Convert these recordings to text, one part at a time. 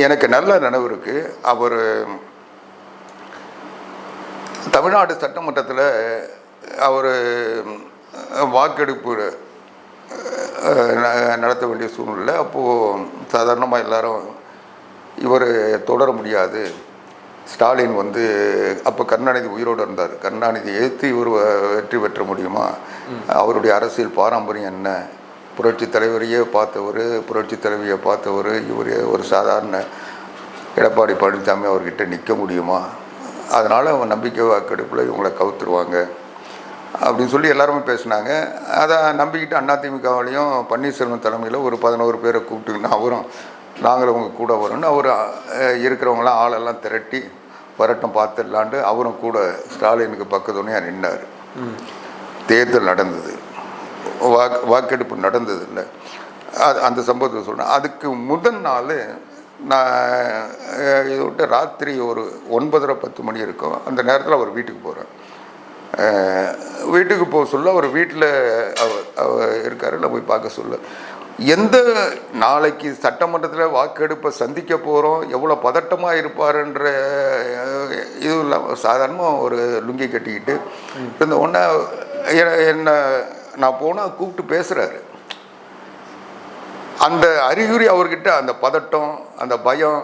எனக்கு நல்ல நினைவு இருக்குது. அவர் தமிழ்நாடு சட்டமன்றத்தில் அவர் வாக்கெடுப்பு நடத்த வேண்டிய சூழ்நிலை. அப்போது சாதாரணமாக எல்லாரும் இவர் தொடர முடியாது, ஸ்டாலின் வந்து அப்போ கருணாநிதி உயிரோடு இருந்தார், கருணாநிதி எதிர்த்து இவர் வெற்றி பெற்ற முடியுமா, அவருடைய அரசியல் பாரம்பரியம் என்ன, புரட்சி தலைவரையே பார்த்தவர், புரட்சி தலைவியை பார்த்தவர், இவர் ஒரு சாதாரண எடப்பாடி பழனிசாமி அவர்கிட்ட நிற்க முடியுமா, அதனால் அவன் நம்பிக்கை வாக்கெடுப்பில் இவங்களை கவுத்துருவாங்க அப்படின்னு சொல்லி எல்லாருமே பேசினாங்க. அதை நம்பிக்கிட்டு அதிமுகவிலையும் பன்னீர்செல்வம் தலைமையில் ஒரு 11 பேரை கூப்பிட்டுக்கின்னு அவரும் நாங்களும் அவங்க கூட வரணும்னு அவர் இருக்கிறவங்களாம் ஆளெல்லாம் திரட்டி வரட்டும் பார்த்துடலான்ட்டு அவரும் கூட ஸ்டாலினுக்கு பக்கத்துணையாக நின்னார். தேர்தல் நடந்தது, வாக்கெடுப்பு நடந்தது இல்லை. அந்த சம்பவத்தை சொல்கிறேன். அதுக்கு முதல் நாள் நான் இதை விட்டு ராத்திரி ஒரு 9:30-10 மணி இருக்கும். அந்த நேரத்தில் அவர் வீட்டுக்கு போகிறேன். வீட்டுக்கு போக சொல்ல அவர் வீட்டில் அவர் இருக்கார், இல்லை போய் பார்க்க சொல்ல, எந்த நாளைக்கு சட்டமன்றத்தில் வாக்கெடுப்பை சந்திக்க போகிறோம், எவ்வளோ பதட்டமாக இருப்பாருன்ற இது இல்லாமல் சாதாரணமாக ஒரு லுங்கி கட்டிக்கிட்டு இருந்த உடனே என்ன நான் போனால் கூப்பிட்டு பேசுகிறாரு. அந்த அறிகுறி அவர்கிட்ட அந்த பதட்டம், அந்த பயம்,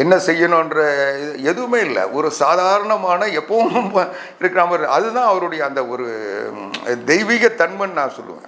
என்ன செய்யணுன்ற இது எதுவுமே இல்லை. ஒரு சாதாரணமான எப்பவும் இருக்கிற மாதிரி, அதுதான் அவருடைய அந்த ஒரு தெய்வீக தன்மைன்னு நான் சொல்லுவேன்.